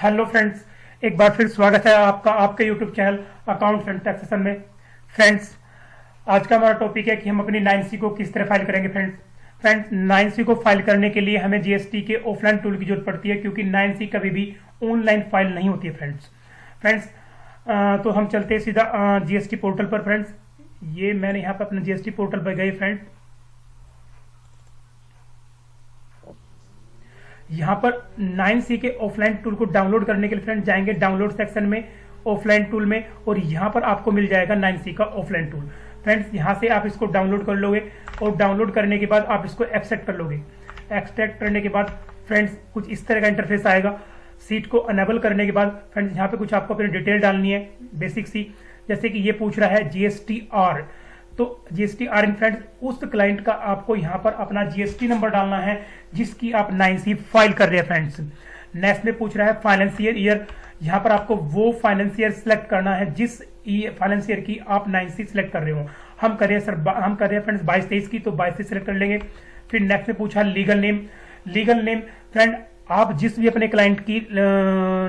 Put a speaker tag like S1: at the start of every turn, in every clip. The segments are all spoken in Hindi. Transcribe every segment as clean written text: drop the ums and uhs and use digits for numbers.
S1: हेलो फ्रेंड्स, एक बार फिर स्वागत है आपका आपके YouTube channel accounts and taxation में। फ्रेंड्स, आज का हमारा टॉपिक है कि हम अपनी 9C को किस तरह फाइल करेंगे। फ्रेंड्स 9C को फाइल करने के लिए हमें जीएसटी के ऑफलाइन टूल की जरूरत पड़ती है, क्योंकि 9C कभी भी ऑनलाइन फाइल नहीं होती है। फ्रेंड्स तो हम चलते हैं सीधा जीएसटी पोर्टल पर। फ्रेंड्स, ये मैंने यहाँ पर अपने जीएसटी पोर्टल पर गए। फ्रेंड्स, यहाँ पर 9C के ऑफलाइन टूल को डाउनलोड करने के लिए फ्रेंड्स जाएंगे डाउनलोड सेक्शन में, ऑफलाइन टूल में, और यहाँ पर आपको मिल जाएगा 9C का ऑफलाइन टूल। फ्रेंड्स, यहाँ से आप इसको डाउनलोड कर लोगे और डाउनलोड करने के बाद आप इसको एक्सट्रैक्ट कर लोगे। एक्सट्रैक्ट करने के बाद फ्रेंड्स कुछ इस तरह का इंटरफेस आएगा। सीट को अनेबल करने के बाद फ्रेंड्स यहाँ पे कुछ आपको अपनी डिटेल डालनी है, बेसिक सी, जैसे कि ये पूछ रहा है GSTR। तो GSTR इन फ्रेंड्स उस क्लाइंट का आपको यहाँ पर अपना GST नंबर डालना है जिसकी आप 9C फाइल कर रहे हैं। फ्रेंड्स, नेक्स्ट में पूछ रहा है फाइनेंशियल ईयर। यहाँ पर आपको वो फाइनेंशियल सिलेक्ट करना है जिस फाइनेंशियल की आप 9C सिलेक्ट कर रहे हो। हम कर रहे हैं फ्रेंड्स 22-23 की, तो 22 सिलेक्ट कर लेंगे। फिर नेक्स्ट में पूछा legal name. Legal name friend आप जिस भी अपने क्लाइंट की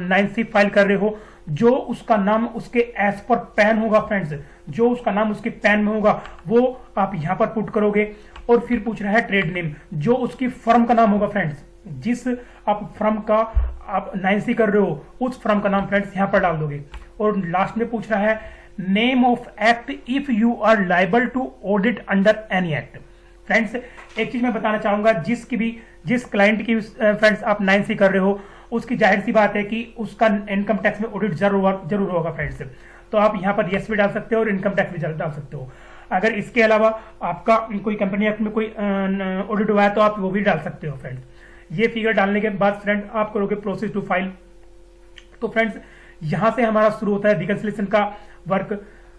S1: 9C फाइल कर रहे हो, जो उसका नाम उसके एज पर पैन होगा फ्रेंड्स, जो उसका नाम उसके पैन में होगा वो आप यहाँ पर पुट करोगे। और फिर पूछ रहा है ट्रेड नेम, जो उसकी फर्म का नाम होगा फ्रेंड्स, जिस आप फर्म का आप 9C कर रहे हो उस फर्म का नाम फ्रेंड्स यहाँ पर डाल दोगे। और लास्ट में पूछ रहा है name of act if you are liable to audit under any act. Friends, एक चीज मैं बताना चाहूंगा, जिस क्लाइंट की फ्रेंड्स आप 9C कर रहे हो उसकी जाहिर सी बात है कि उसका इनकम टैक्स में ऑडिट जरूर होगा फ्रेंड्स। तो आप यहाँ पर यस भी डाल सकते हो और इनकम टैक्स भी डाल सकते हो। अगर इसके अलावा आपका कोई कंपनी एक्ट में कोई ऑडिट हुआ है तो आप वो भी डाल सकते हो। फ्रेंड्स, ये फिगर डालने के बाद फ्रेंड आप करोगे प्रोसेस टू फाइल। तो फ्रेंड्स यहाँ से हमारा शुरू होता है रिकंसिलिएशन का वर्क।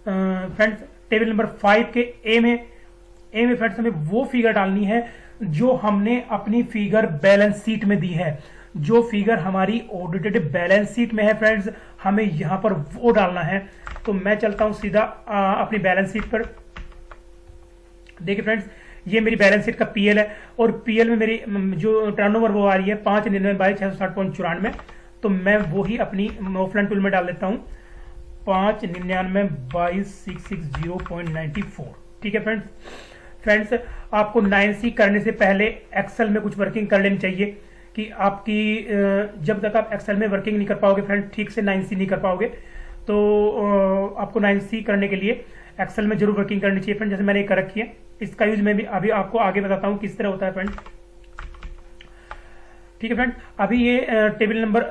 S1: फ्रेंड्स, टेबल नंबर 5 के ए में फ्रेंड्स हमें वो फिगर डालनी है जो हमने अपनी फिगर बैलेंस शीट में दी है। जो फिगर हमारी ऑडिटेड बैलेंस शीट में है फ्रेंड्स, हमें यहां पर वो डालना है। तो मैं चलता हूं सीधा अपनी बैलेंस शीट पर। देखिए फ्रेंड्स, ये मेरी बैलेंस शीट का पीएल है और पीएल में मेरी जो टर्नओवर वो आ रही है 599/660.94। तो मैं वो ही अपनी ऑफलाइन टूल में डाल लेता हूं 599/660.94। ठीक है फ्रेंड्स, आपको 9C करने से पहले एक्सेल में कुछ वर्किंग कर लेनी चाहिए कि आपकी जब तक आप एक्सेल में वर्किंग नहीं कर पाओगे फ्रेंड, ठीक से 9C नहीं कर पाओगे। तो आपको 9C करने के लिए एक्सेल में जरूर वर्किंग करनी चाहिए फ्रेंड, जैसे मैंने कर रखी है। इसका यूज मैं भी अभी आपको आगे बताता हूँ किस तरह होता है फ्रेंड। ठीक है फ्रेंड, अभी ये टेबल नंबर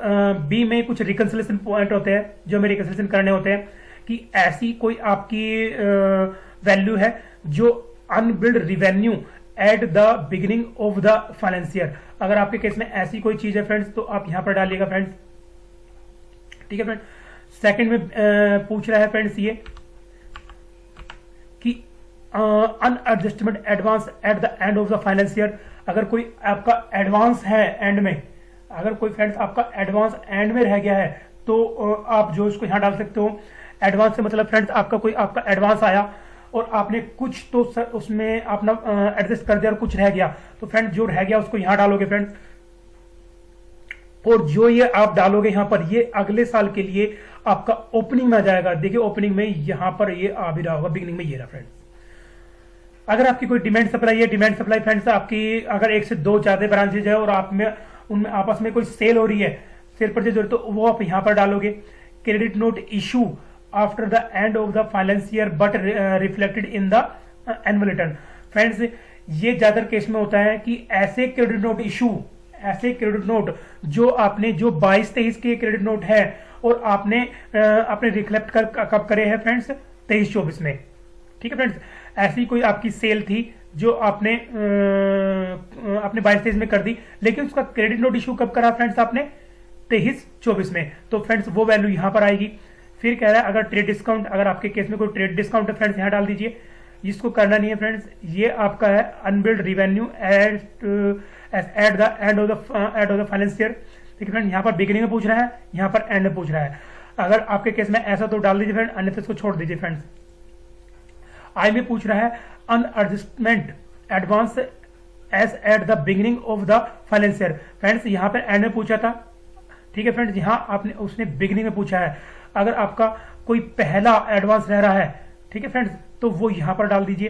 S1: B में कुछ रिकंसिलिएशन पॉइंट होते हैं जो हमें रिकंसिलिएशन करने होते हैं कि ऐसी कोई आपकी वैल्यू है जो unbilled revenue eight the beginning of the financier. अगर आपके केस में ऐसी कोई चीज है फ्रेंड्स तो आप यहां पर डालिएगा फ्रेंड्स। ठीक है फ्रेंड, सेकंड में पूछ रहा है फ्रेंड्स ये कि an adjustment advance at the end of the financier. अगर कोई आपका एडवांस है एंड में, अगर कोई फ्रेंड्स आपका एडवांस एंड में रह गया है तो आप जो इसको यहां डाल सकते हो। एडवांस से मतलब फ्रेंड्स आपका एडवांस आया और आपने कुछ तो उसमें अपना एडजस्ट कर दिया और कुछ रह गया, तो फ्रेंड्स जो रह गया उसको यहां डालोगे फ्रेंड्स। और जो ये आप डालोगे यहां पर, ये अगले साल के लिए आपका ओपनिंग में आ जाएगा। देखिए ओपनिंग में यहां पर ये आ भी रहा होगा, बिगिनिंग में ये रहा फ्रेंड्स। अगर आपकी कोई डिमांड सप्लाई है, डिमांड सप्लाई फ्रेंड्स आपकी अगर 1 से 2 ज्यादा ब्रांचेज है और आप में उनमें आपस में कोई सेल हो रही है, सेल परचेज हो रही है, तो वो आप यहां पर डालोगे। Credit note issue after the end of the finance year but reflected in the annual return. Friends, ये ज्यादातर केस में होता है कि ऐसे क्रेडिट नोट जो आपने जो 22-23 के क्रेडिट नोट है और आपने रिफ्लेक्ट कब करे हैं फ्रेंड्स 23-24 में। ठीक है फ्रेंड्स, ऐसी कोई आपकी सेल थी जो आपने 22-23 में कर दी, लेकिन उसका क्रेडिट नोट इशू कब करा फ्रेंड्स आपने 23-24 में, तो फ्रेंड्स वो वैल्यू यहां पर आएगी। फिर कह रहा है अगर ट्रेड डिस्काउंट, अगर आपके केस में कोई ट्रेड डिस्काउंट है फ्रेंड्स यहां डाल दीजिए। जिसको करना नहीं है फ्रेंड्स, ये आपका है unbilled revenue eight the end of the financier. ठीक है फ्रेंड, यहाँ पर बिगिनिंग में पूछ रहा है, यहाँ पर एंड में पूछ रहा है। अगर आपके केस में ऐसा तो डाल दीजिए फ्रेंड, अन्यथा इसको छोड़ दीजिए फ्रेंड्स। आई में पूछ रहा है an adjustment advance as at the beginning of the financier. Friends यहाँ पर एंड में पूछा था, ठीक है फ्रेंड्स, यहाँ आपने उसने बिगिनिंग में पूछा है, अगर आपका कोई पहला एडवांस रह रहा है, ठीक है फ्रेंड्स, तो वो यहाँ पर डाल दीजिए।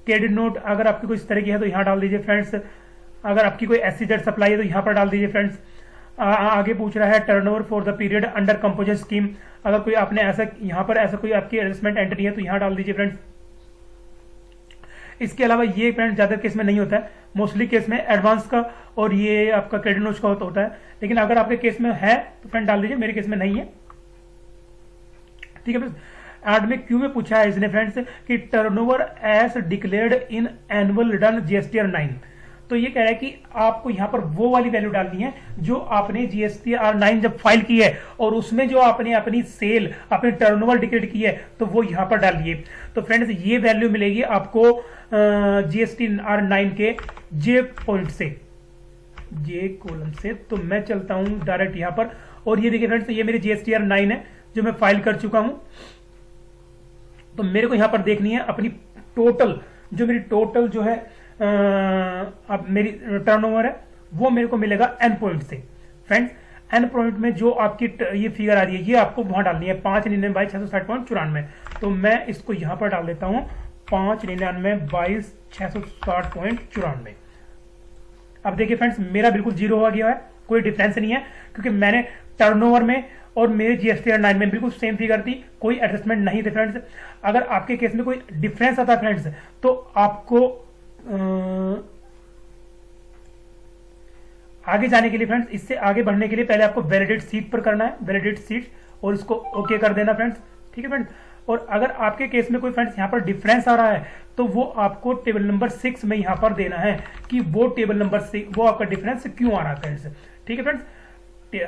S1: क्रेडिट नोट अगर आपकी कोई इस तरह की है तो यहाँ डाल दीजिए फ्रेंड्स। अगर आपकी कोई SEZ सप्लाई है तो यहाँ पर डाल दीजिए फ्रेंड्स। आगे पूछ रहा है turnover for the period under composition scheme, अगर कोई आपने ऐसा यहाँ पर ऐसा कोई आपकी एडजस्टमेंट एंट्री है तो यहाँ डाल दीजिए फ्रेंड्स। इसके अलावा ये फ्रेंड्स ज्यादा केस में नहीं होता है, मोस्टली केस में एडवांस का और ये आपका क्रेडिट नोट का होता है, लेकिन अगर आपके केस में है तो फ्रेंड डाल दीजिए, मेरे केस में नहीं है, ठीक है फ्रेंड्स। एड में क्यों में पूछा है इसने फ्रेंड्स कि turnover as declared in annual return GSTR 9, तो ये कह रहा है कि आपको यहाँ पर वो वाली वैल्यू डालनी है जो आपने GSTR 9 जब फाइल की है और उसमें जो आपने अपनी सेल अपनी टर्नओवर डिक्लेयर की है तो वो यहाँ पर डालिए। तो फ्रेंड्स ये वैल्यू मिलेगी आपको GSTR 9 के J पॉइंट से, J कॉलम से। तो मैं चलता हूं डायरेक्ट यहाँ पर और ये देखिए फ्रेंड्स, ये मेरी GSTR 9 है जो मैं फाइल कर चुका हूं। तो मेरे को यहाँ पर देखनी है अपनी टोटल, जो मेरी टोटल जो है अब मेरी टर्नओवर है वो मेरे को मिलेगा N पॉइंट से। फ्रेंड्स N पॉइंट में जो आपकी ये फिगर आ रही है ये आपको वहां डालनी है 599/660.94। तो मैं इसको यहाँ पर डाल देता हूँ 599/660.94। अब देखिए फ्रेंड्स मेरा बिल्कुल जीरो हो गया है, कोई डिफरेंस नहीं है क्योंकि मैंने टर्नओवर में और मेरे GSTR 9 में बिल्कुल सेम फिगर थी, कोई एडजस्टमेंट नहीं थे फ्रेंड्स। अगर आपके केस में कोई डिफरेंस आता है फ्रेंड्स तो आपको आगे जाने के लिए फ्रेंड्स, इससे आगे बढ़ने के लिए पहले आपको वैलिडेट सीट पर करना है, वैलिडेट सीट, और इसको ओके कर देना फ्रेंड्स, ठीक है फ्रेंड्स। और अगर आपके केस में कोई फ्रेंड्स यहाँ पर डिफरेंस आ रहा है तो वो आपको टेबल नंबर 6 में यहाँ पर देना है कि वो टेबल नंबर 6 वो आपका डिफरेंस क्यों आ रहा है फ्रेंड्स, ठीक है फ्रेंड्स।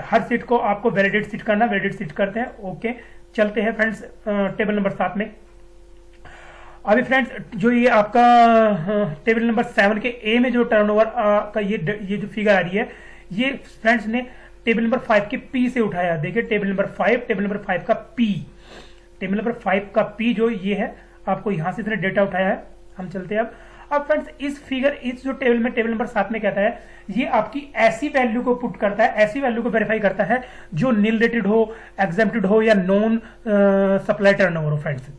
S1: हर सीट को आपको वैलिडेट सीट करना, वैलिडेट सीट करते हैं, ओके। चलते हैं फ्रेंड्स टेबल नंबर 7 में। अभी फ्रेंड्स जो ये आपका टेबल नंबर 7 के ए में जो टर्नओवर का ये जो फिगर आ रही है, ये फ्रेंड्स ने टेबल नंबर 5 के पी से उठाया। देखिए टेबल नंबर 5 का पी, टेबल नंबर 5 का पी जो ये है, आपको यहां से इसने डेटा उठाया है। हम चलते हैं अब फ्रेंड्स इस फिगर, इस जो टेबल में टेबल नंबर 7 में कहता है, ये आपकी ऐसी वैल्यू को पुट करता है, ऐसी वैल्यू को वेरीफाई करता है जो नील रेटेड हो, एग्जेम्प्टेड हो या नॉन सप्लाई टर्नओवर हो फ्रेंड्स।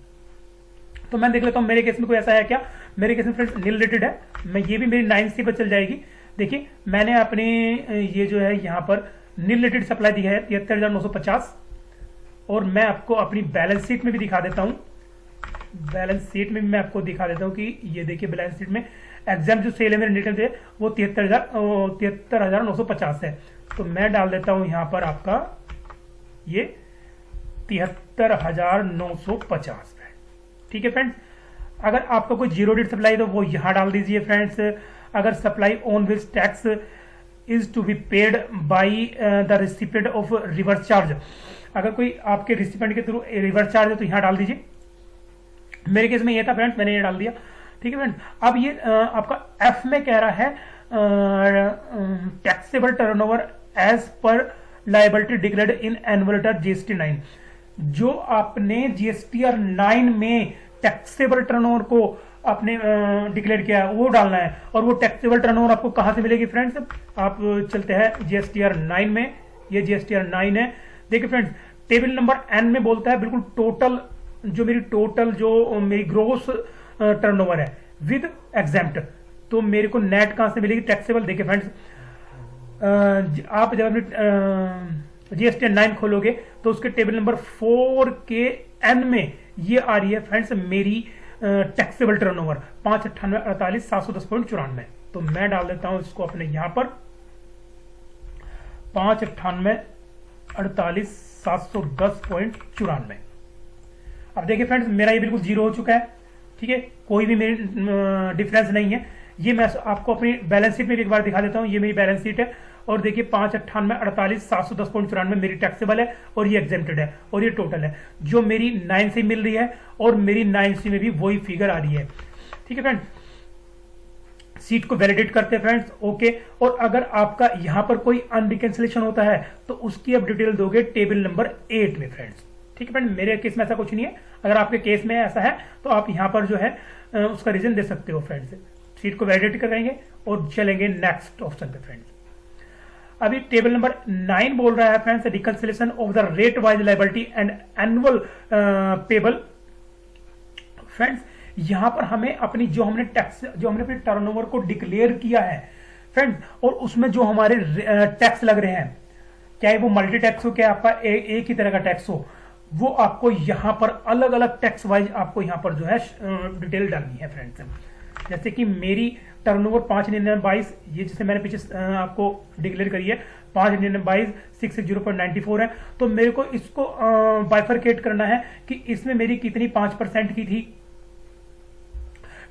S1: तो मैं देख लेता हूं मेरे केस में कोई ऐसा है क्या। मेरे केस में फ्रेंड्स नील रेटेड है, मैं ये भी मेरी 9C पर चल जाएगी। देखिए मैंने अपने ये जो है यहाँ पर नील रेटेड सप्लाई दी है 73,950, और मैं आपको अपनी बैलेंस शीट में भी दिखा देता हूं, बैलेंस शीट में भी मैं आपको दिखा देता हूं कि ये देखिए बैलेंस शीट में एग्जाम जो सेल है मेरे नेटल है वो 73,950 है। तो मैं डाल देता हूं यहाँ पर आपका ये 73,950, ठीक है फ्रेंड्स। अगर आपका कोई जीरो डेट सप्लाई है तो वो यहाँ डाल दीजिए फ्रेंड्स। अगर supply on which tax is to be paid by the recipient of reverse charge, अगर कोई आपके रिसिपिएंट के थ्रू रिवर्स चार्ज है तो यहाँ डाल दीजिए। मेरे केस में ये था फ्रेंड्स, मैंने ये डाल दिया, ठीक है फ्रेंड्स। अब ये आपका एफ में कह रहा है taxable turnover as per liability declared in annual return GST 9, जो आपने GSTR 9 में टैक्सेबल टर्नओवर को आपने डिक्लेयर किया है वो डालना है। और वो टैक्सेबल टर्नओवर आपको कहां से मिलेगी फ्रेंड्स, आप चलते हैं GSTR 9 में, ये GSTR 9 है। देखिए फ्रेंड्स टेबल नंबर N में बोलता है बिल्कुल टोटल, जो मेरी टोटल जो मेरी ग्रोस टर्नओवर है विद एग्जेम्प्ट, तो मेरे को नेट कहां से मिलेगी, टैक्सेबल। देखिए फ्रेंड्स आप जब अपने GSTR 9 खोलोगे तो उसके टेबल नंबर 4 के N में ये आ रही है फ्रेंड्स मेरी टैक्सेबल टर्नओवर 598,48,710.94। तो मैं डाल देता हूं इसको अपने यहां पर 598,48,710.94। अब देखिए फ्रेंड्स मेरा ये बिल्कुल जीरो हो चुका है, ठीक है, कोई भी मेरी डिफरेंस नहीं है। ये मैं आपको अपनी बैलेंस शीट में भी एक बार दिखा देता हूं, ये मेरी बैलेंस शीट है और देखिए 598,48,710.94 मेरी टैक्सेबल है और ये एग्जेम्प्टेड है और ये टोटल है जो मेरी 9C मिल रही है, और मेरी 9C में भी वही फिगर आ रही है, ठीक है फ्रेंड्स। सीट को वैलिडेट करते हैं फ्रेंड्स, ओके। और अगर आपका यहां पर कोई अनरिकैंसिलेशन होता है तो उसकी आप डिटेल दोगे टेबल नंबर 8 में फ्रेंड्स, ठीक है फ्रेंड। मेरे केस में ऐसा कुछ नहीं है, अगर आपके केस में ऐसा है तो आप यहां पर जो है उसका रीजन दे सकते हो फ्रेंड्स। सीट को वैलिडेट करेंगे और चलेंगे नेक्स्ट ऑप्शन पे फ्रेंड्स। अभी टेबल नंबर 9 बोल रहा है friends, reconciliation of the rate wise liability and annual payable. Friends यहां पर हमें अपनी जो हमने अपने टर्नओवर को डिक्लेयर किया है फ्रेंड्स, और उसमें जो हमारे टैक्स लग रहे हैं, चाहे वो मल्टी टैक्स हो, क्या आपका एक ही तरह का टैक्स हो, वो आपको यहाँ पर अलग अलग टैक्स वाइज आपको यहाँ पर जो है डिटेल डालनी है फ्रेंड्स। जैसे कि मेरी टर्नओवर 5,99,22, ये जिसे मैंने पीछे आपको डिक्लेयर करी है 5,99,22 660.94 है, तो मेरे को इसको बाइफरकेट करना है कि इसमें मेरी कितनी 5% की थी,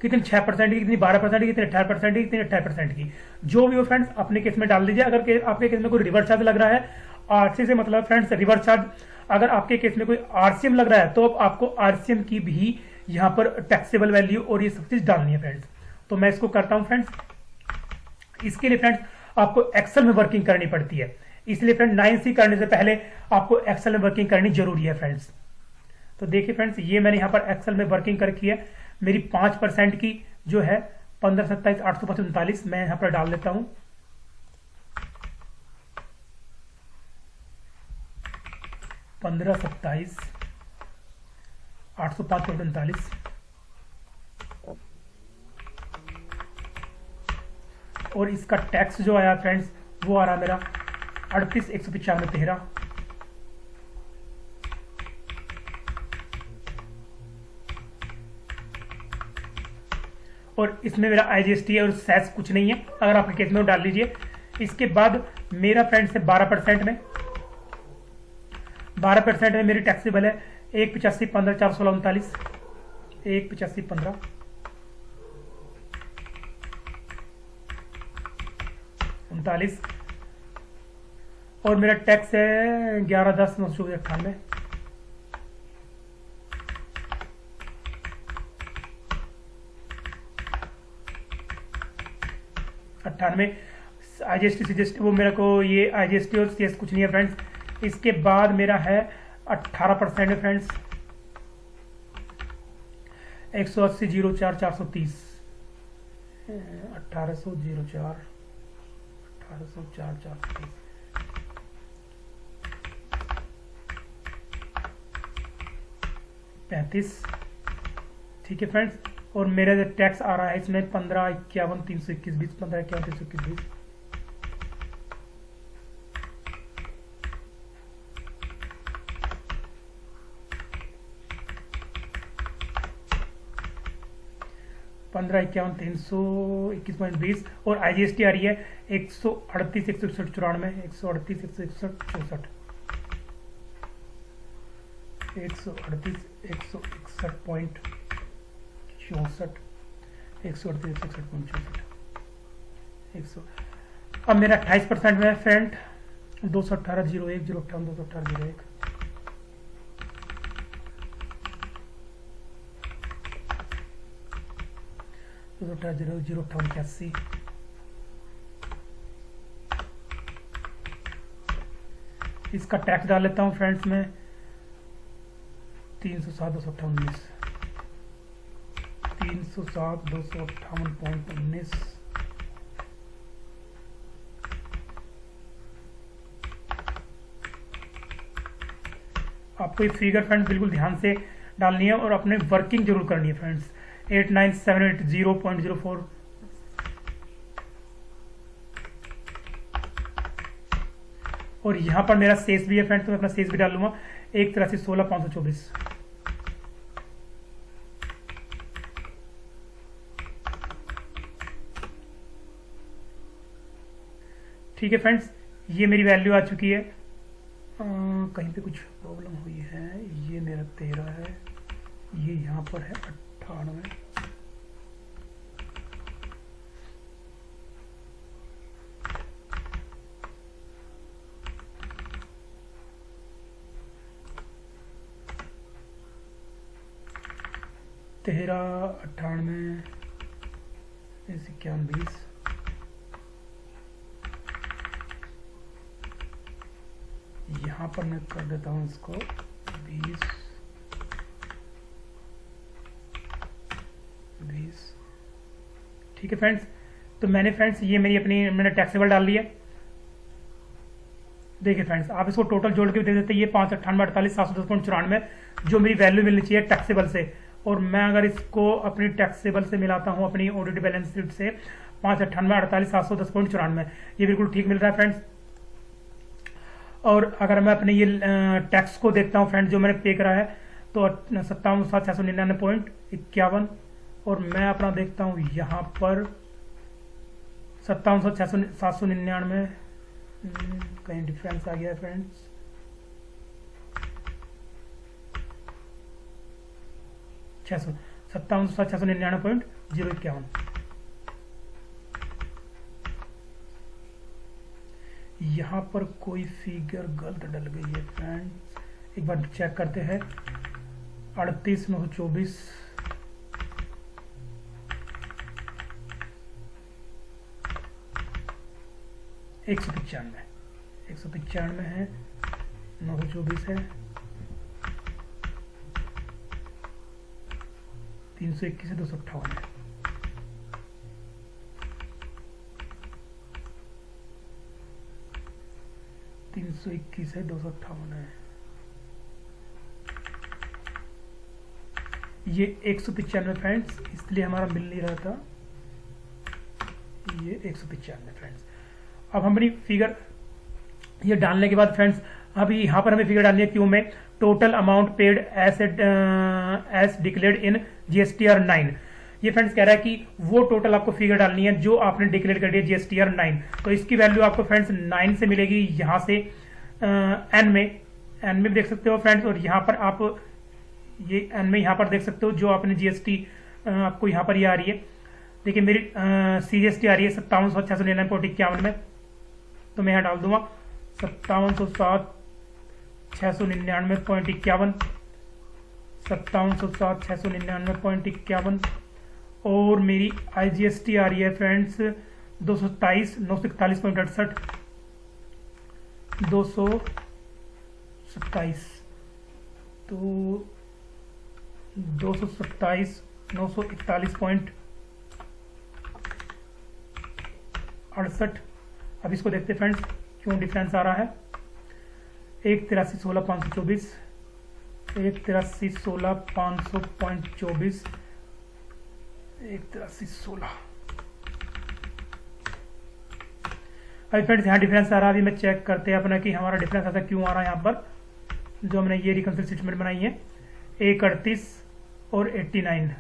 S1: कितनी 6% की, कितनी 12% की, कितनी 18% की, कितनी 28% की, जो भी हो फ्रेंड्स अपने केस में डाल दीजिए। अगर आपके केस में कोई रिवर्स चार्ज लग रहा है, आरसी से मतलब फ्रेंड्स रिवर्स चार्ज, अगर आपके केस में कोई आरसीएम लग रहा है तो आपको आरसीएम की भी यहाँ पर टैक्सेबल वैल्यू और ये सब चीज डालनी है फ्रेंड्स। तो मैं इसको करता हूं फ्रेंड्स। इसके लिए फ्रेंड्स आपको एक्सेल में वर्किंग करनी पड़ती है, इसलिए फ्रेंड 9C करने से पहले आपको एक्सेल में वर्किंग करनी जरूरी है फ्रेंड्स। तो देखिए फ्रेंड्स, ये मैंने यहाँ पर एक्सेल में वर्किंग करके है, मेरी 5% की जो है 15,27,839 मैं यहाँ पर डाल देता हूं। पंद्रह 27 805.39 और इसका टैक्स जो आया फ्रेंड्स वो आ रहा मेरा 38,195.13। और इसमें मेरा IGST और सेस कुछ नहीं है, अगर आपके केस में वो डाल लीजिए। इसके बाद मेरा फ्रेंड्स है 12% में, 12% में मेरी टैक्सेबल है 1,85,15,439, 1,85,15 39, और मेरा टैक्स है 11,10,998। IGST CGST वो मेरे को ये IGST और CS कुछ नहीं है फ्रेंड्स। इसके बाद मेरा है 18% है फ्रेंड्स 180,04,430 18,04 18,04,430 35। ठीक है फ्रेंड्स, और मेरा जो टैक्स आ रहा है इसमें 15,51,321 15,51,321 15,51,321.20 और IGST आ रही है 138,161.94 138,161.64 अब मेरा 28% में फ्रेंड 218,01 058 218,01 058 इसका टैक्स डाल लेता हूं फ्रेंड्स में 307,258.19 307,258.19 आपको ये फिगर फ्रेंड्स बिल्कुल ध्यान से डालनी है और अपने वर्किंग जरूर करनी है फ्रेंड्स। 89780.04 और यहां पर मेरा सेस भी है फ्रेंड्स, तो मैं अपना सेस भी डाल लूंगा 1,83,16,524। ठीक है फ्रेंड्स, ये मेरी वैल्यू आ चुकी है। कहीं पे कुछ प्रॉब्लम हुई है, ये मेरा 13 है, ये यहाँ पर है 98। तेरह 98 21 20 यहाँ पर मैं कर देता हूँ इसको 20 20। ठीक है फ्रेंड्स, तो मैंने फ्रेंड्स ये मैंने टैक्सेबल डाल दिया देखिए फ्रेंड्स, आप इसको टोटल जोड़ के भी देख देते हैं, ये 598,48,710.94 जो मेरी वैल्यू मिलनी चाहिए टैक्सेबल से, और मैं अगर इसको अपनी टैक्सेबल से मिलाता हूँ अपनी ऑडिट बैलेंस शीट से 598,48,710.94, ये बिल्कुल ठीक मिल रहा है फ्रेंड्स। और अगर मैं अपने ये टैक्स को देखता हूँ फ्रेंड्स, जो मैंने पे करा है तो 57,699.51, और मैं अपना देखता हूँ यहाँ पर 57,799, कहीं डिफरेंस आ गया है फ्रेंड्स, छः सौ 57,699.051। यहाँ पर कोई फिगर गलत डल गई है फ्रेंड्स, एक बार चेक करते हैं। 38,924 195 है, 924 है, 321 है, 258 है। है, 258 है। ये 195 फ्रेंड्स, इसलिए हमारा मिल नहीं रहा था, ये 195 फ्रेंड्स। अब हमारी फिगर ये डालने के बाद फ्रेंड्स, अब यहाँ पर हमें फिगर डालनी है क्यों में, total amount paid as declared in GSTR 9। ये फ्रेंड्स कह रहा है कि वो टोटल आपको फिगर डालनी है जो आपने डिक्लेयर कर दिया GSTR 9। तो इसकी वैल्यू आपको फ्रेंड्स 9 से मिलेगी, यहाँ से एन में देख सकते हो फ्रेंड्स, और यहाँ पर आप ये एन में यहाँ पर देख सकते हो जो आपने GST आपको यहाँ पर ये आ रही है। देखिए मेरी CGST आ रही है 57,699.51 में, तो मैं यहाँ डाल दूंगा 57,699.51, 57,699.51, और मेरी IGST आ रही है फ्रेंड्स 227,941.68, 227, तो 227,941.68। अब इसको देखते फ्रेंड्स क्यों डिफरेंस आ रहा है। 1,83,16,524, 1,83,16,524, 1,83,16। अभी फ्रेंड्स यहाँ डिफरेंस आ रहा है, अभी मैं चेक करते हैं अपना कि हमारा डिफरेंस ऐसा क्यों आ रहा है। यहाँ पर जो हमने ये रिकंसिल स्टेटमेंट बनाई है 1,38 और 89,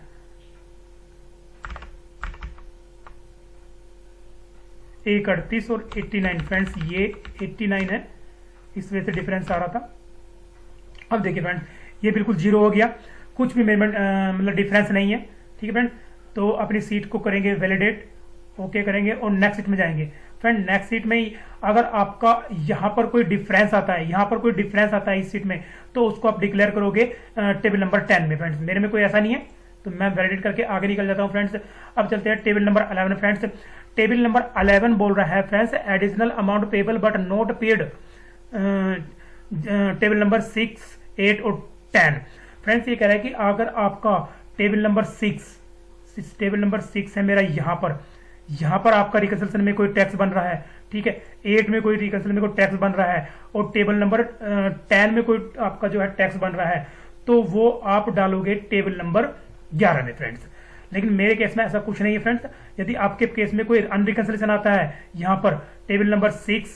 S1: 1,38 और 89 फ्रेंड्स, ये 89 है, इस वजह से डिफरेंस आ रहा था। अब देखिए फ्रेंड्स ये बिल्कुल जीरो हो गया, कुछ भी मेजरमेंट मतलब डिफरेंस नहीं है, ठीक है फ्रेंड। तो अपनी सीट को करेंगे वैलिडेट, ओके करेंगे और नेक्स्ट सीट में जाएंगे। फ्रेंड नेक्स्ट सीट में ही अगर आपका यहाँ पर कोई डिफरेंस आता है, यहाँ पर कोई डिफरेंस आता है इस सीट में, तो उसको आप डिक्लेयर करोगे टेबल नंबर 10 में। फ्रेंड्स मेरे में कोई ऐसा नहीं है, तो मैं वैलिडेट करके आगे निकल जाता हूँ फ्रेंड्स। अब चलते हैं table number 11 friends. Table number 11 बोल रहा है friends additional amount payable but not paid, table number 6, 8 और 10। फ्रेंड्स ये कह रहा है कि अगर आपका टेबल नंबर 6 है मेरा, यहाँ पर आपका रिकंसिलिएशन में कोई टैक्स बन रहा है, ठीक है, 8 में कोई रिकंसिलिएशन में कोई टैक्स बन रहा है, और टेबल नंबर 10 में कोई आपका जो है टैक्स बन रहा है, तो वो आप डालोगे टेबल नंबर 11 में फ्रेंड्स। लेकिन मेरे केस में ऐसा कुछ नहीं है फ्रेंड्स। यदि आपके केस में कोई अनरिकंसिलिएशन आता है यहाँ पर टेबल नंबर 6,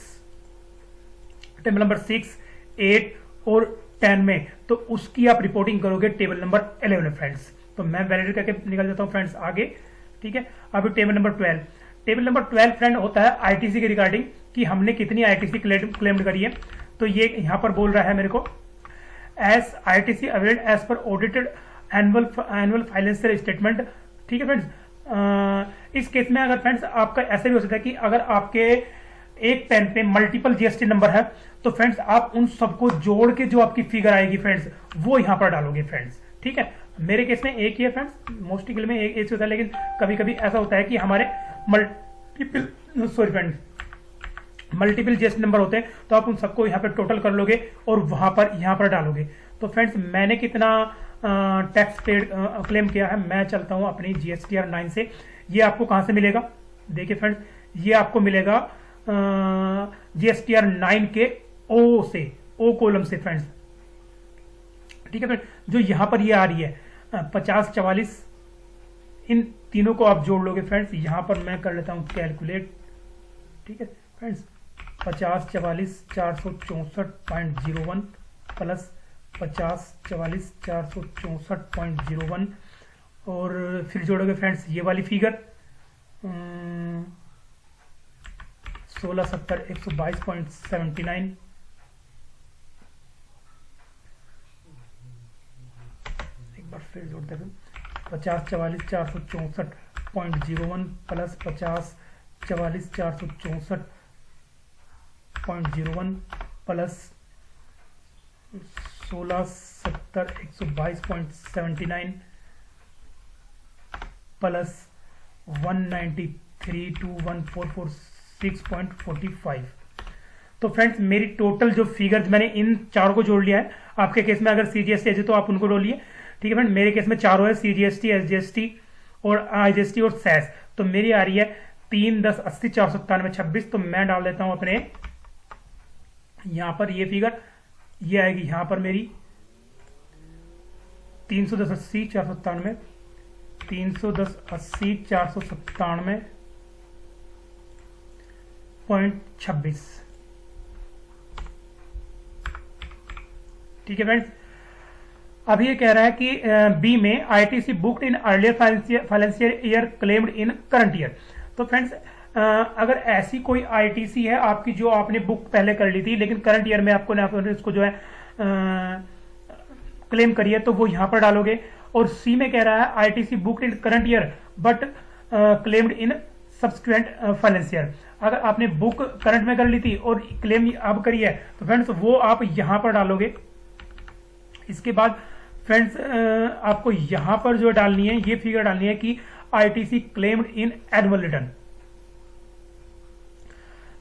S1: 8 और 10 में, तो उसकी आप रिपोर्टिंग करोगे टेबल नंबर 11 फ्रेंड्स। तो मैं वैलिडेट करके निकल जाता हूँ फ्रेंड्स आगे, ठीक है। अभी table number 12, table number 12 friend होता है आईटीसी के रिगार्डिंग कि हमने कितनी आईटीसी क्लेम करी है। तो ये यहाँ पर बोल रहा है मेरे को as ITC availed as per audited annual financial statement, ठीक है फ्रेंड्स। इस केस में अगर फ्रेंड्स आपका ऐसा भी हो सकता है कि अगर आपके एक पेन पे मल्टीपल जीएसटी नंबर है, तो फ्रेंड्स आप उन सबको जोड़ के जो आपकी फिगर आएगी फ्रेंड्स वो यहाँ पर डालोगे फ्रेंड्स, ठीक है। मेरे केस में एक ही है फ्रेंड्स, मोस्टली में एक होता है, लेकिन कभी कभी ऐसा होता है कि हमारे मल्टीपल जीएसटी नंबर होते हैं, तो आप उन सबको यहाँ पर टोटल कर लोगे और वहां पर यहाँ पर डालोगे। तो फ्रेंड्स मैंने कितना टैक्स पेड क्लेम किया है, मैं चलता हूँ अपनी GSTR 9 से। ये आपको कहाँ से मिलेगा, देखिए फ्रेंड्स ये आपको मिलेगा GSTR 9 के ओ से, ओ कॉलम से फ्रेंड्स, ठीक है फ्रेंड। जो यहाँ पर ये आ रही है 50 44, इन तीनों को आप जोड़ लोगे फ्रेंड्स। यहाँ पर मैं कर लेता हूँ कैलकुलेट, ठीक है फ्रेंड्स। 50 44 464.01 प्लस 50 44 464.01, और फिर जोड़ोगे फ्रेंड्स ये वाली फिगर 16 70 122.79, एक बार फिर जोड़ते हैं 50 44 464.01 प्लस 50 44 464.01 प्लस 16 70 122.79 प्लस 193,21446.45। तो फ्रेंड्स मेरी टोटल जो फिगर्स मैंने इन चारों को जोड़ लिया है। आपके केस में अगर सीजीएसटी है तो आप उनको जोड़ लिए, ठीक है फ्रेंड। मेरे केस में चारों है, सीजीएसटी, एसजीएसटी और आईजीएसटी और सेस। तो मेरी आ रही है 3 10 80 497 26। तो मैं डाल देता हूं अपने यहां पर ये फिगर, ये आएगी यहां पर मेरी 310 80 497 310 80 497.26, ठीक है फ्रेंड्स। अब ये कह रहा है कि बी में ITC booked in earlier financial year claimed in current year. तो फ्रेंड्स अगर ऐसी कोई आईटीसी है आपकी जो आपने बुक पहले कर ली थी लेकिन करंट ईयर में आपको इसको जो है क्लेम करी है, तो वो यहां पर डालोगे। और सी में कह रहा है ITC booked in current year but claimed in subsequent finance year. अगर आपने बुक करंट में कर ली थी और क्लेम अब करी है तो फ्रेंड्स वो आप यहां पर डालोगे। इसके बाद फ्रेंड्स आपको यहां पर जो डालनी है ये फिगर डालनी है कि आईटीसी क्लेम्ड इन एनुअल रिटर्न।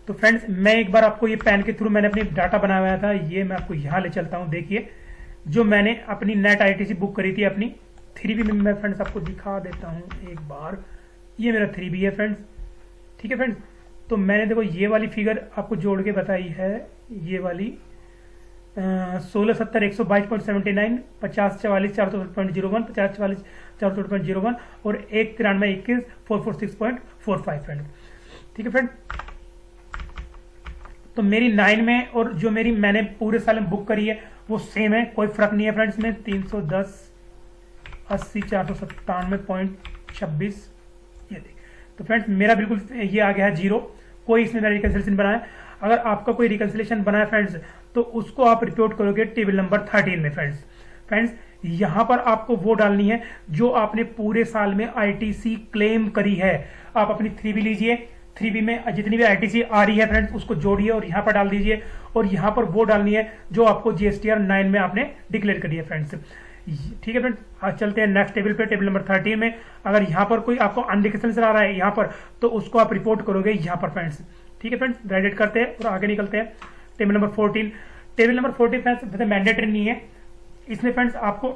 S1: तो फ्रेंड्स मैं एक बार आपको ये पेन के थ्रू मैंने अपनी डाटा बनाया हुआ था, ये मैं आपको यहां ले चलता हूं। देखिए जो मैंने अपनी नेट आईटीसी बुक करी थी अपनी 3B में, मैं फ्रेंड्स आपको दिखा देता हूं एक बार। ये मेरा 3B है फ्रेंड्स, ठीक है फ्रेंड्स। तो मैंने देखो ये वाली फिगर आपको जोड़ के बताई है, ये वाली 16 70 122.79, 50 44 400.01, 50 44 400.01 और 1 93 21 446.45 फ्रेंड, ठीक है फ्रेंड। तो मेरी 9 में और जो मेरी मैंने पूरे साल में बुक करी है वो सेम है, कोई फर्क नहीं है फ्रेंड्स में। 310 80 497.26 ये देख। तो फ्रेंड्स मेरा बिल्कुल ये आ गया है 0, कोई इसमें मेरा रिकंसिलेशन बना है। अगर आपका कोई रिकंसिलेशन बना है फ्रेंड्स तो उसको आप रिपोर्ट करोगे टेबल नंबर 13 में फ्रेंड्स यहां पर आपको वो डालनी है जो आपने पूरे साल में आईटीसी क्लेम करी है। आप अपनी 3B लीजिए, 3B में जितनी भी आईटीसी आ रही है फ्रेंड्स उसको जोड़िए और यहां पर डाल दीजिए, और यहां पर वो डालनी है जो आपको जीएसटीआर 9 में आपने डिक्लेयर करी है फ्रेंड्स, ठीक है फ्रेंड्स। आज चलते हैं नेक्स्ट टेबल पे, टेबल नंबर 13 में। अगर यहाँ पर कोई आपको अनरिकंसिलेशन आ रहा है यहाँ पर तो उसको आप रिपोर्ट करोगे यहाँ पर फ्रेंड्स, ठीक है फ्रेंड्स। ग्रेजुएट करते हैं और आगे निकलते हैं। Table number 14, table number 14 friends mandatory नहीं है। इसमें फ्रेंड्स आपको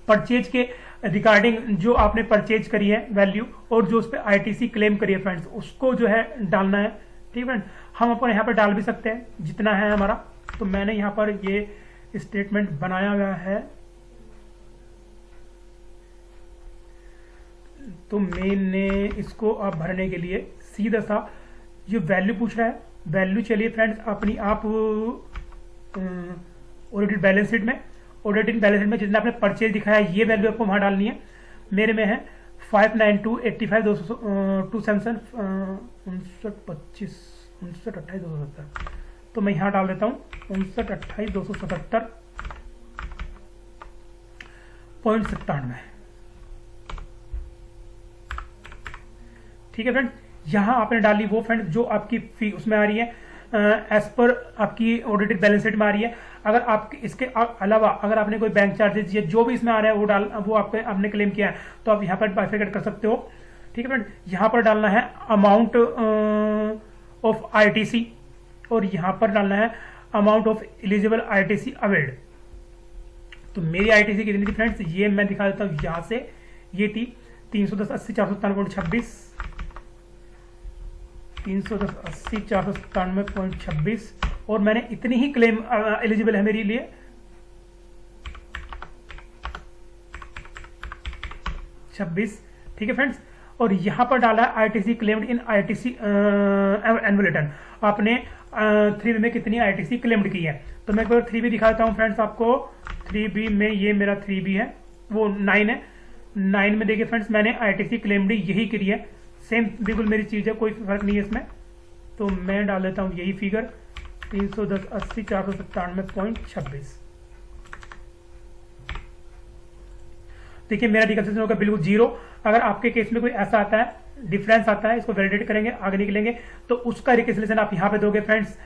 S1: परचेज के रिगार्डिंग जो आपने परचेज करी है वैल्यू और जो उस पर आईटीसी क्लेम करी है फ्रेंड्स उसको जो है डालना है, ठीक है फ्रेंड। हम अपन यहाँ पर डाल भी सकते हैं जितना है हमारा। तो मैंने यहाँ पर ये स्टेटमेंट बनाया हुआ है। तो मैंने इसको आप भरने के लिए सीधा सा जो वैल्यू पूछ रहा है, वैल्यू चलिए फ्रेंड्स अपनी आप ऑडिटेड बैलेंस शीट में, ऑडिटेड बैलेंस शीट में जितना आपने परचेज दिखाया ये वैल्यू आपको वहां डालनी है। मेरे में है 59285 277 59 25 59 28 277। तो मैं यहां डाल देता हूं 59 28 277.97, ठीक है फ्रेंड। यहां आपने डाली वो फ्रेंड जो आपकी फी उसमें आ रही है एज पर आपकी ऑडिटेड बैलेंस शीट में आ रही है। अगर आप इसके अलावा अगर आपने कोई बैंक चार्जेस या जो भी इसमें आ रहा है वो आपने क्लेम किया है तो आप यहाँ पर बाइफिकेट कर सकते हो, ठीक है फ्रेंड। यहाँ पर डालना है अमाउंट ऑफ आईटीसी और यहाँ पर डालना है amount of eligible ITC availed. तो मेरी आईटीसी कितनी थी फ्रेंड्स ये मैं दिखा देता हूँ। यहाँ से ये थी 310 80 497.26 310 80 497.26 और मैंने इतनी ही क्लेम एलिजिबल है मेरे लिए। 26, ठीक है फ्रेंड्स। और यहां पर डाला आईटीसी क्लेम्ड इन आईटीसी एनुअल रिटर्न, आपने 3B में कितनी आईटीसी क्लेम्ड की है। तो मैं एक बार 3B दिखाता हूं फ्रेंड्स आपको। 3B में ये मेरा 3B है, वो 9 है। 9 में देखिए फ्रेंड्स मैंने आईटीसी क्लेम्ड यही करी है, सेम बिल्कुल मेरी चीज है, कोई फर्क नहीं है इसमें। तो मैं डाल देता हूं यही फिगर 310 80 497.26। देखिए मेरा रिकंसिलेशन होगा बिल्कुल 0। अगर आपके केस में कोई ऐसा आता है, डिफरेंस आता है, इसको वैलिडेट करेंगे, आगे निकलेंगे, तो उसका रिकंसिलेशन आप यहां पे दोगे फ्रेंड्स।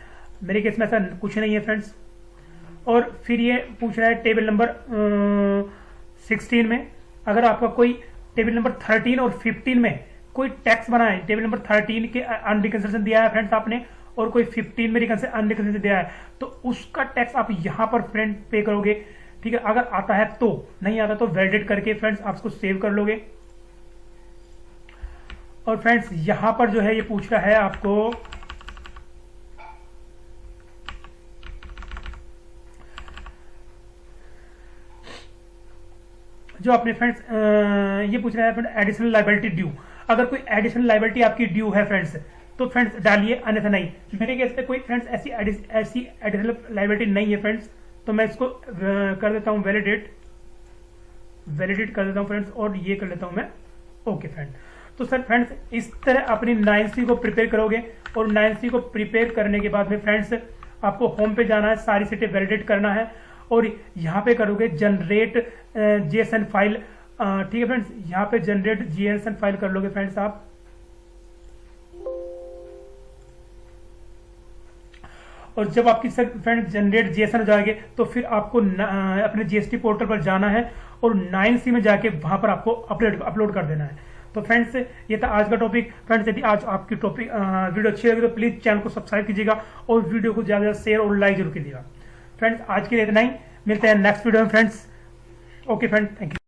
S1: मेरे केस में ऐसा कुछ नहीं है फ्रेंड्स। और फिर ये पूछ रहा है टेबल नंबर 16 में, अगर आपका कोई टेबल नंबर 13 और 15 में कोई टैक्स बना है, टेबल नंबर 13 के अनरिकंसिलेशन दिया है फ्रेंड्स आपने, और कोई 15 में अनरिकंसिलेशन दिया है, तो उसका टैक्स आप यहां पर फ्रेंड पे करोगे, ठीक है। अगर आता है तो, नहीं आता तो वैलिडेट करके फ्रेंड्स आप इसको सेव कर लोगे। और फ्रेंड्स यहां पर जो है ये पूछ रहा है आपको जो अपने फ्रेंड्स ये पूछ रहा है फ्रेंड एडिशनल लाइबिलिटी ड्यू। अगर कोई एडिशनल लाइबिलिटी आपकी ड्यू है फ्रेंड्स, तो फ्रेंड्स डालिए, अन्यथा नहीं। मेरे केस में कोई फ्रेंड्स ऐसी एडिशनल लाइबिलिटी नहीं है फ्रेंड्स, तो मैं इसको कर देता हूं वैलिडेट कर देता हूं फ्रेंड्स, और ये कर लेता हूं मैं ओके फ्रेंड। तो सर फ्रेंड्स इस तरह अपनी 9C को प्रिपेयर करोगे, और 9C को प्रिपेयर करने के बाद में फ्रेंड्स आपको होम पे जाना है, सारी सीटें वैलिडेट करना है, और यहाँ पे करोगे जनरेट JSON फाइल, ठीक है फ्रेंड्स। यहाँ पे जनरेट JSON फाइल कर लोगे फ्रेंड्स आप, और जब आपकी सर फ्रेंड जनरेट JSON हो जाएंगे, तो फिर आपको अपने GST पोर्टल पर जाना है, और 9C में जाके वहां पर आपको अपलोड कर देना है। तो फ्रेंड्स ये था आज का टॉपिक। फ्रेंड्स यदि आज आपकी टॉपिक वीडियो अच्छी लगी तो प्लीज चैनल को सब्सक्राइब कीजिएगा, और वीडियो को ज्यादा शेयर और लाइक जरूर कीजिएगा। फ्रेंड्स आज के लिए इतना ही, मिलते हैं नेक्स्ट वीडियो में friends. Okay friends, thank you.